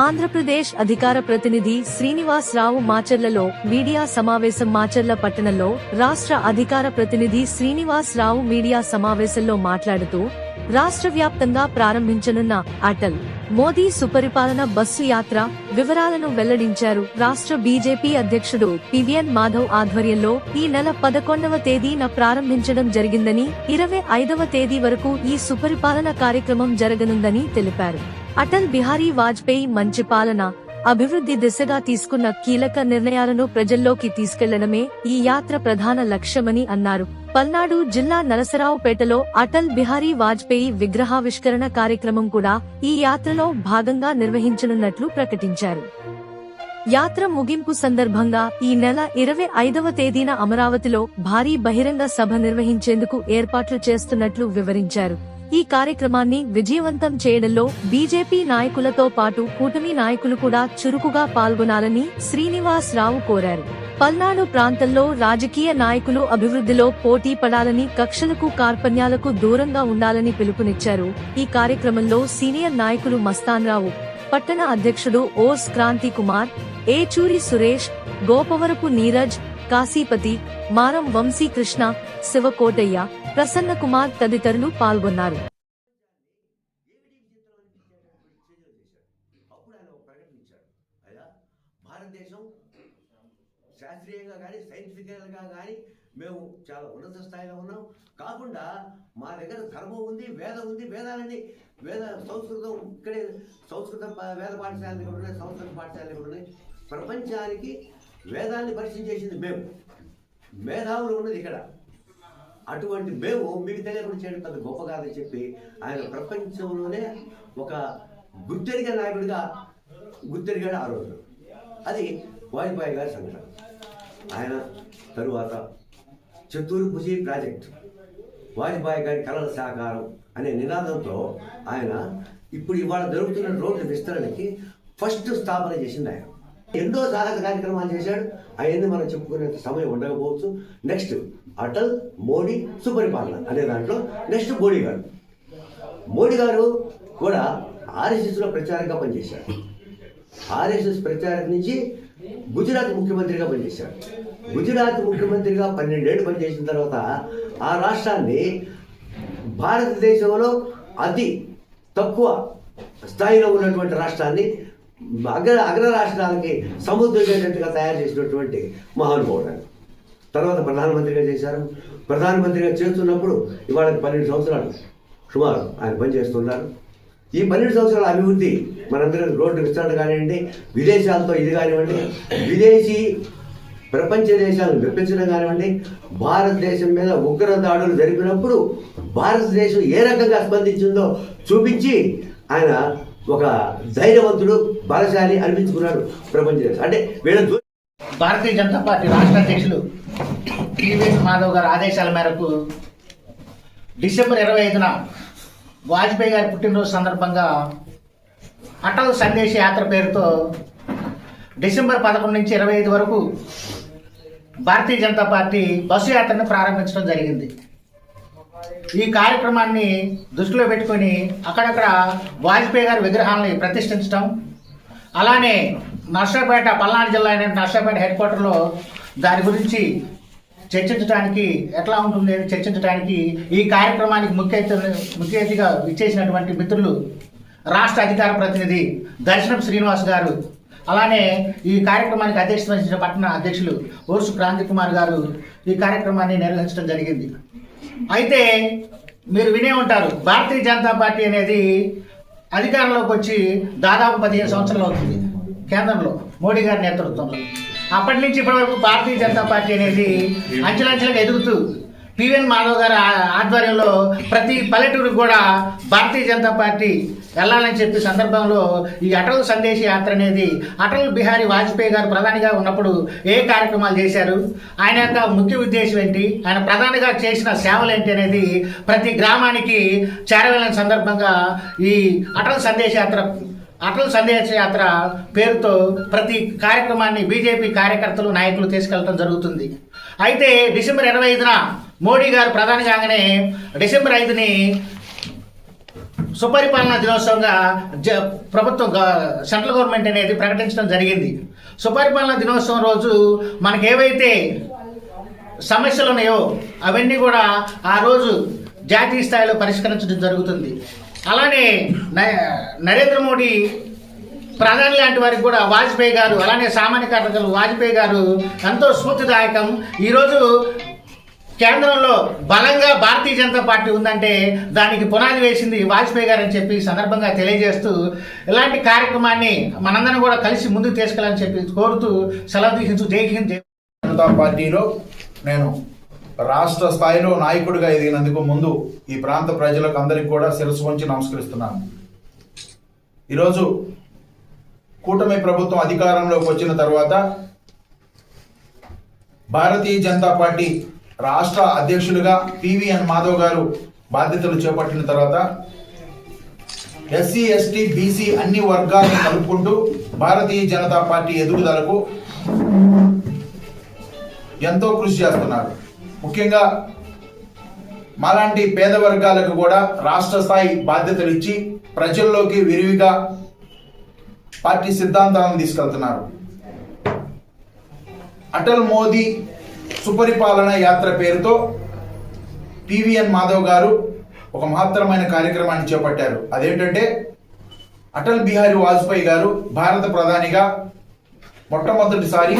ఆంధ్రప్రదేశ్ అధికార ప్రతినిధి శ్రీనివాస్ రావు మాచర్లలో మీడియా సమావేశం. మాచర్ల పట్టణంలో రాష్ట్ర అధికార ప్రతినిధి శ్రీనివాస్ రావు మీడియా సమావేశంలో మాట్లాడుతూ రాష్ట్ర వ్యాప్తంగా ప్రారంభించనున్న అటల్ మోదీ సుపరిపాలన బస్సు యాత్ర వివరాలను వెల్లడించారు. రాష్ట్ర బీజేపీ అధ్యక్షుడు పివిఎన్ మాధవ్ ఆధ్వర్యంలో ఈ నెల 11వ తేదీన ప్రారంభించడం జరిగిందని, 25వ తేదీ వరకు ఈ సుపరిపాలన కార్యక్రమం జరగనుందని తెలిపారు. అటల్ బిహారీ వాజ్పేయి మంచి పాలన, అభివృద్ధి దిశగా తీసుకున్న కీలక నిర్ణయాలను ప్రజల్లోకి తీసుకెళ్లడమే ఈ యాత్ర ప్రధాన లక్ష్యమని అన్నారు. పల్నాడు జిల్లా నరసరావుపేటలో అటల్ బిహారీ వాజ్పేయి విగ్రహావిష్కరణ కార్యక్రమం కూడా ఈ యాత్రలో భాగంగా నిర్వహించనున్నట్లు ప్రకటించారు. యాత్ర ముగింపు సందర్భంగా ఈ నెల 25వ తేదీన అమరావతిలో భారీ బహిరంగ సభ నిర్వహించేందుకు ఏర్పాట్లు చేస్తున్నట్లు వివరించారు. ఈ కార్యక్రమాన్ని విజయవంతం చేయడంలో బీజేపీ నాయకులతో పాటు కూటమి నాయకులు కూడా చురుకుగా పాల్గొనాలని శ్రీనివాస్ రావు కోరారు. పల్నాడు ప్రాంతంలో రాజకీయ నాయకులు అభివృద్ధిలో పోటీ పడాలని, కక్షలకు కార్పణ్యాలకు దూరంగా ఉండాలని పిలుపునిచ్చారు. ఈ కార్యక్రమంలో సీనియర్ నాయకులు మస్తాన్రావు, పట్టణ అధ్యక్షుడు ఓస్ క్రాంతి కుమార్, ఏచూరి సురేష్, గోపవరపు నీరజ్, కాశీపతి, మారం వంశీకృష్ణ, శివకోటయ్య, ప్రసన్న కుమార్ తదితరులు పాల్గొన్నారు. శాస్త్రీయంగా కానీ సైంటిఫికల్గా కానీ మేము చాలా ఉన్నత స్థాయిలో ఉన్నాం. కాకుండా మా దగ్గర ధర్మం ఉంది, వేదం ఉంది. సంస్కృతం ఇక్కడే సంస్కృత వేద పాఠశాలలు కూడా ఉన్నాయి, సంస్కృత పాఠశాలలు కూడా ఉన్నాయి. ప్రపంచానికి వేదాన్ని పరిచయం చేసింది మేము, మేధావులు ఉన్నది ఇక్కడ. అటువంటి మేము మీకు తెలియకుండా చేయడం పెద్ద గొప్ప కాదని చెప్పి ఆయన ప్రపంచంలోనే ఒక గుర్తెరిగే నాయకుడిగా గుర్తెరిగాడు ఆ రోజు. అది వాజ్పేయి గారి సంఘటన. ఆయన తరువాత చతుర్భుజి ప్రాజెక్ట్, వాజ్పేయి గారి కళల సహకారం అనే నినాదంతో ఆయన ఇవాళ జరుగుతున్న రోడ్డు విస్తరణకి ఫస్ట్ స్థాపన చేసింది ఆయన. ఎన్నో సాహస కార్యక్రమాలు చేశాడు. అవన్నీ మనం చెప్పుకునే సమయం ఉండకపోవచ్చు. నెక్స్ట్ అటల్ మోడీ సుపరిపాలన అనే దాంట్లో నెక్స్ట్ మోడీ గారు కూడా ఆర్ఎస్ఎస్లో ప్రచారంగా పనిచేశాడు. ఆర్ఎస్ఎస్ ప్రచారం నుంచి గుజరాత్ ముఖ్యమంత్రిగా పనిచేశాడు. గుజరాత్ ముఖ్యమంత్రిగా 12 ఏళ్ళు పనిచేసిన తర్వాత ఆ రాష్ట్రాన్ని భారతదేశంలో అతి తక్కువ స్థాయిలో ఉన్నటువంటి రాష్ట్రాన్ని అగ్ర రాష్ట్రాలకి సముద్రమైనట్టుగా తయారు చేసినటువంటి మహానుభావుడు. తర్వాత ప్రధానమంత్రిగా చేశారు. ప్రధానమంత్రిగా చేస్తున్నప్పుడు ఇవాళ 12 సంవత్సరాలు సుమారు ఆయన పనిచేస్తున్నారు. ఈ 12 సంవత్సరాల అభివృద్ధి మనందరం రోడ్డు విస్తరణ కానివ్వండి, విదేశాలతో ఇది కానివ్వండి, విదేశీ ప్రపంచ దేశాలను మెప్పించడం కానివ్వండి, భారతదేశం మీద ఉగ్ర దాడులు జరిపినప్పుడు భారతదేశం ఏ రకంగా స్పందించిందో చూపించి ఆయన ఒక ధైర్యవంతుడు, బలశాలి అనిపించుకున్నాడు ప్రపంచ దేశం. అంటే భారతీయ జనతా పార్టీ రాష్ట్ర అధ్యక్షులు పివిఎన్ మాధవ్ గారి ఆదేశాల మేరకు డిసెంబర్ 25న వాజ్పేయి గారి పుట్టినరోజు సందర్భంగా అటల్ సందేశ్ యాత్ర పేరుతో డిసెంబర్ 11 నుంచి 25 వరకు భారతీయ జనతా పార్టీ బస్సు యాత్రను ప్రారంభించడం జరిగింది. ఈ కార్యక్రమాన్ని దృష్టిలో పెట్టుకొని అక్కడక్కడ వాజ్పేయి గారి విగ్రహాలని ప్రతిష్ఠించడం, అలానే నర్సాపేట, పల్నాడు జిల్లా అయిన నర్సాపేట హెడ్ క్వార్టర్లో దాని గురించి చర్చించడానికి, ఎట్లా ఉంటుంది అని చర్చించడానికి ఈ కార్యక్రమానికి ముఖ్య అతిథిగా ఇచ్చేసినటువంటి మిత్రులు రాష్ట్ర అధికార ప్రతినిధి దర్శనం శ్రీనివాస్ గారు, అలానే ఈ కార్యక్రమానికి అధ్యక్షత వహించిన పట్టణ అధ్యక్షులు ఓర్సు క్రాంతి కుమార్ గారు ఈ కార్యక్రమాన్ని నిర్వహించడం జరిగింది. అయితే మీరు వినే ఉంటారు, భారతీయ జనతా పార్టీ అనేది అధికారంలోకి వచ్చి దాదాపు 15 సంవత్సరాలు అవుతుంది కేంద్రంలో మోడీ గారి నేతృత్వంలో. అప్పటి నుంచి ఇప్పటి వరకు భారతీయ జనతా పార్టీ అనేది అంచెలంచెలుగా ఎదుగుతూ పివిఎన్ మాధవ్ గారి ఆధ్వర్యంలో ప్రతి పల్లెటూరుకు కూడా భారతీయ జనతా పార్టీ వెళ్ళాలని చెప్పి సందర్భంలో ఈ అటల్ సందేశ్ యాత్ర అనేది అటల్ బిహారీ వాజ్పేయి గారు ప్రధానిగా ఉన్నప్పుడు ఏ కార్యక్రమాలు చేశారు, ఆయన యొక్క ముఖ్య ఉద్దేశం ఏంటి, ఆయన ప్రధానిగా చేసిన సేవలు ఏంటి అనేది ప్రతి గ్రామానికి చేరవేలని సందర్భంగా ఈ అటల్ సందేశ్ యాత్ర పేరుతో ప్రతి కార్యక్రమాన్ని బీజేపీ కార్యకర్తలు, నాయకులు తీసుకెళ్లడం జరుగుతుంది. అయితే డిసెంబర్ 25న మోడీ గారు ప్రధాని కాగానే డిసెంబర్ 5ని సుపరిపాలనా దినోత్సవంగా ప్రభుత్వం సెంట్రల్ గవర్నమెంట్ అనేది ప్రకటించడం జరిగింది. సుపరిపాలనా దినోత్సవం రోజు మనకి ఏవైతే సమస్యలు ఉన్నాయో అవన్నీ కూడా ఆ రోజు జాతీయ స్థాయిలో పరిష్కరించడం జరుగుతుంది. అలానే నరేంద్ర మోడీ ప్రధాని లాంటి వారికి కూడా వాజ్పేయి గారు, అలానే సామాన్య కార్యకర్తలు వాజ్పేయి గారు ఎంతో స్ఫూర్తిదాయకం. ఈరోజు కేంద్రంలో బలంగా భారతీయ జనతా పార్టీ ఉందంటే దానికి పునాది వేసింది వాజ్పేయి గారు అని చెప్పి సందర్భంగా తెలియజేస్తూ ఇలాంటి కార్యక్రమాన్ని మనందరం కూడా కలిసి ముందుకు తీసుకెళ్ళాలని చెప్పి కోరుతూ సెలవు తీసుకుంటూ జై హింద్. జనతా పార్టీలో నేను రాష్ట్ర స్థాయిలో నాయకుడిగా ఎదిగినందుకు ముందు ఈ ప్రాంత ప్రజలకు అందరికీ కూడా శిరస్సు వంచి నమస్కరిస్తున్నాను. ఈరోజు కూటమి ప్రభుత్వం అధికారంలోకి వచ్చిన తర్వాత భారతీయ జనతా పార్టీ రాష్ట్ర అధ్యక్షులుగా పివిఎన్ మాధవ్ గారు బాధ్యతలు చేపట్టిన తర్వాత ఎస్సీ ఎస్టీ బీసీ అన్ని వర్గాలను కలుపుకుంటూ భారతీయ జనతా పార్టీ ఎదుగుదలకు ఎంతో కృషి చేస్తున్నారు. ముఖ్యంగా మాలాంటి పేద వర్గాలకు కూడా రాష్ట్ర స్థాయి బాధ్యతలు ఇచ్చి ప్రజల్లోకి విరివిగా పార్టీ సిద్ధాంతాలను తీసుకెళ్తున్నారు. అటల్ మోదీ సుపరిపాలన యాత్ర పేరుతో పివిఎన్ మాధవ్ గారు ఒక మహత్తరమైన కార్యక్రమాన్ని చేపట్టారు. అదేంటంటే అటల్ బిహారీ వాజ్పేయి గారు భారత ప్రధానిగా మొట్టమొదటిసారి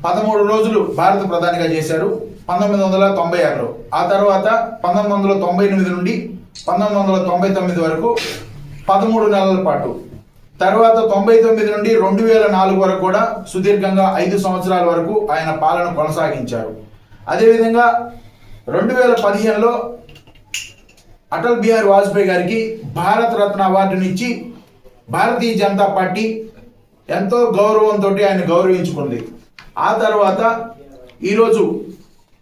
13 రోజులు భారత ప్రధానిగా చేశారు 1996లో. ఆ తర్వాత 1998 నుండి 1999 వరకు 13 నెలల పాటు, తర్వాత 99 నుండి 2004 వరకు కూడా సుదీర్ఘంగా 5 సంవత్సరాల వరకు ఆయన పాలన కొనసాగించారు. అదేవిధంగా 2015లో అటల్ బిహారీ వాజ్పేయి గారికి భారత రత్న అవార్డునిచ్చి భారతీయ జనతా పార్టీ ఎంతో గౌరవంతో ఆయన గౌరవించుకుంది. ఆ తర్వాత ఈరోజు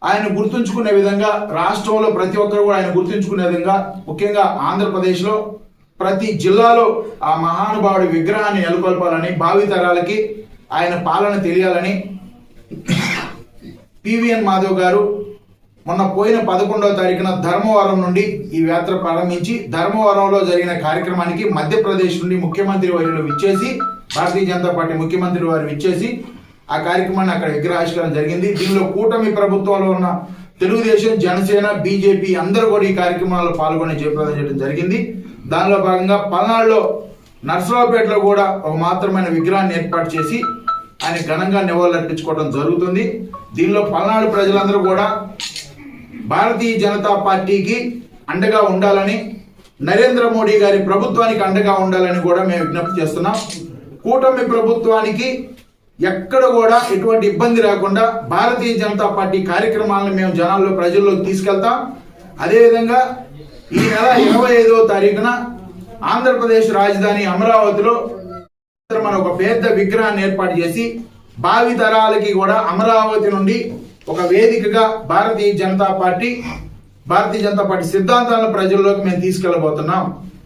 ఆయన గుర్తుంచుకునే విధంగా రాష్ట్రంలో ప్రతి ఒక్కరు కూడా ఆయన గుర్తుంచుకునే విధంగా, ముఖ్యంగా ఆంధ్రప్రదేశ్లో ప్రతి జిల్లాలో ఆ మహానుభావుడి విగ్రహాన్ని నెలకొల్పాలని, భావితరాలకి ఆయన పాలన తెలియాలని పివిఎన్ మాధవ్ గారు మొన్న పోయిన 11వ తారీఖున ధర్మవరం నుండి ఈ యాత్ర ప్రారంభించి ధర్మవరంలో జరిగిన కార్యక్రమానికి మధ్యప్రదేశ్ నుండి ముఖ్యమంత్రి వర్యులు విచ్చేసి, భారతీయ జనతా పార్టీ ముఖ్యమంత్రి వారు విచ్చేసి ఆ కార్యక్రమాన్ని అక్కడ విగ్రహావిష్కరణ జరిగింది. దీనిలో కూటమి ప్రభుత్వంలో ఉన్న తెలుగుదేశం, జనసేన, బీజేపీ అందరూ కూడా ఈ కార్యక్రమాల్లో పాల్గొని జయప్రదం చేయడం జరిగింది. దానిలో భాగంగా పల్నాడులో నర్సరావుపేటలో కూడా ఒక మాత్రమైన విగ్రహాన్ని ఏర్పాటు చేసి ఆయన ఘనంగా నివాళులర్పించుకోవడం జరుగుతుంది. దీనిలో పల్నాడు ప్రజలందరూ కూడా భారతీయ జనతా పార్టీకి అండగా ఉండాలని, నరేంద్ర మోడీ గారి ప్రభుత్వానికి అండగా ఉండాలని కూడా మేము విజ్ఞప్తి చేస్తున్నాం. కూటమి ప్రభుత్వానికి ఎక్కడ కూడా ఎటువంటి ఇబ్బంది రాకుండా భారతీయ జనతా పార్టీ కార్యక్రమాలను మేము జనాల్లో ప్రజల్లోకి తీసుకెళ్తాం. అదేవిధంగా ఈ నెల 25వ తారీఖున ఆంధ్రప్రదేశ్ రాజధాని అమరావతిలో మనం ఒక పెద్ద విగ్రహాన్ని ఏర్పాటు చేసి భావి తరాలకి కూడా అమరావతి నుండి ఒక వేదికగా భారతీయ జనతా పార్టీ సిద్ధాంతాలను ప్రజల్లోకి మేము తీసుకెళ్లబోతున్నాం.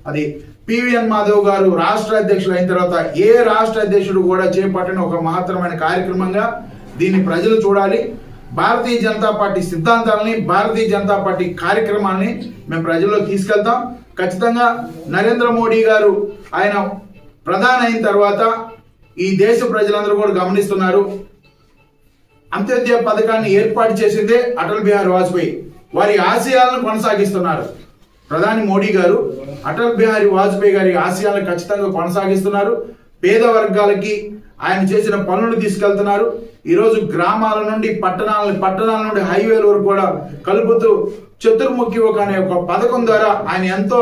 అది పివిఎన్ మాధవ్ గారు రాష్ట్ర అధ్యక్షులు అయిన తర్వాత ఏ రాష్ట్ర అధ్యక్షుడు కూడా చేపట్టిన ఒక మహత్తరమైన కార్యక్రమంగా దీన్ని ప్రజలు చూడాలి. భారతీయ జనతా పార్టీ సిద్ధాంతాలని, భారతీయ జనతా పార్టీ కార్యక్రమాన్ని మేము ప్రజల్లో తీసుకెళ్తాం. ఖచ్చితంగా నరేంద్ర మోడీ గారు ఆయన ప్రధాని అయిన తర్వాత ఈ దేశ ప్రజలందరూ కూడా గమనిస్తున్నారు. అంత్యోదయ పథకాన్ని ఏర్పాటు చేసిందే అటల్ బిహారీ వాజ్పేయి. వారి ఆశయాలను కొనసాగిస్తున్నారు. ప్రధాని మోడీ గారు అటల్ బిహారీ వాజ్పేయి గారి ఆశయాలను ఖచ్చితంగా కొనసాగిస్తున్నారు. పేద వర్గాలకి ఆయన చేసిన పనులు తీసుకెళ్తున్నారు. ఈరోజు గ్రామాల నుండి పట్టణాల నుండి హైవేల వరకు కూడా కలుపుతూ చతుర్ముఖి అనే ఒక పథకం ద్వారా ఆయన ఎంతో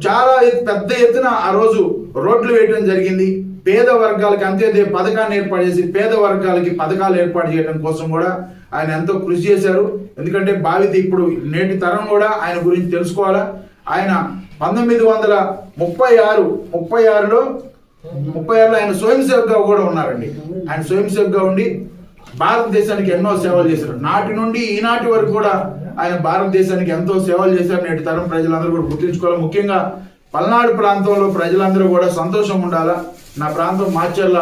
చాలా పెద్ద ఎత్తున ఆ రోజు రోడ్లు వేయడం జరిగింది. పేద వర్గాలకి అంత్యోదయ పథకాన్ని ఏర్పాటు చేసి పేద వర్గాలకి పథకాలు ఏర్పాటు చేయడం కోసం కూడా ఆయన ఎంతో కృషి చేశారు. ఎందుకంటే భావిత ఇప్పుడు నేటి తరం కూడా ఆయన గురించి తెలుసుకోవాలా. ఆయన 1936లో ఆయన స్వయం సేవకుగా కూడా ఉన్నారండి. ఆయన స్వయం సేవకుగా ఉండి భారతదేశానికి ఎన్నో సేవలు చేశారు. నాటి నుండి ఈనాటి వరకు కూడా ఆయన భారతదేశానికి ఎంతో సేవలు చేశారు. నేటి తరం ప్రజలందరూ కూడా గుర్తుంచుకోవాలి. ముఖ్యంగా పల్నాడు ప్రాంతంలో ప్రజలందరూ కూడా సంతోషం ఉండాలా. నా ప్రాంతం మాచర్ల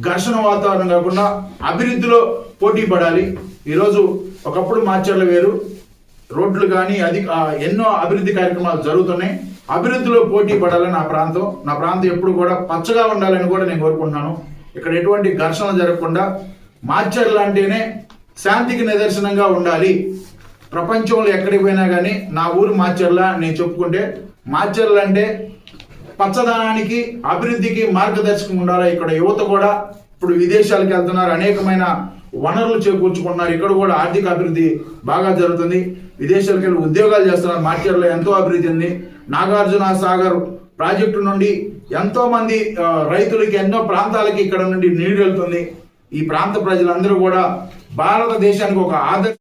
ఘర్షణ వాతావరణం కాకుండా అభివృద్ధిలో పోటీ పడాలి. ఈరోజు ఒకప్పుడు మాచర్ల వేరు, రోడ్లు కానీ ఎన్నో అభివృద్ధి కార్యక్రమాలు జరుగుతున్నాయి. అభివృద్ధిలో పోటీ పడాలని నా ప్రాంతం ఎప్పుడు కూడా పచ్చగా ఉండాలని కూడా నేను కోరుకుంటున్నాను. ఇక్కడ ఎటువంటి ఘర్షణ జరగకుండా మాచర్ల అంటేనే శాంతికి నిదర్శనంగా ఉండాలి. ప్రపంచంలో ఎక్కడికి పోయినా కానీ నా ఊరు మాచర్ల నేను చెప్పుకుంటే, మాచర్ల అంటే పచ్చదనానికి అభివృద్ధికి మార్గదర్శకం ఉండాలి. ఇక్కడ యువత కూడా ఇప్పుడు విదేశాలకు వెళ్తున్నారు, అనేకమైన వనరులు చేకూర్చుకుంటున్నారు. ఇక్కడ కూడా ఆర్థిక అభివృద్ధి బాగా జరుగుతుంది. విదేశాలకు వెళ్ళి ఉద్యోగాలు చేస్తున్నారు. మాచర్లో ఎంతో అభివృద్ధి ఉంది. నాగార్జున సాగర్ ప్రాజెక్టు నుండి ఎంతో మంది రైతులకి ఎన్నో ప్రాంతాలకి ఇక్కడ నుండి నీరు వెళ్తుంది. ఈ ప్రాంత ప్రజలందరూ కూడా భారతదేశానికి ఒక ఆదర్శ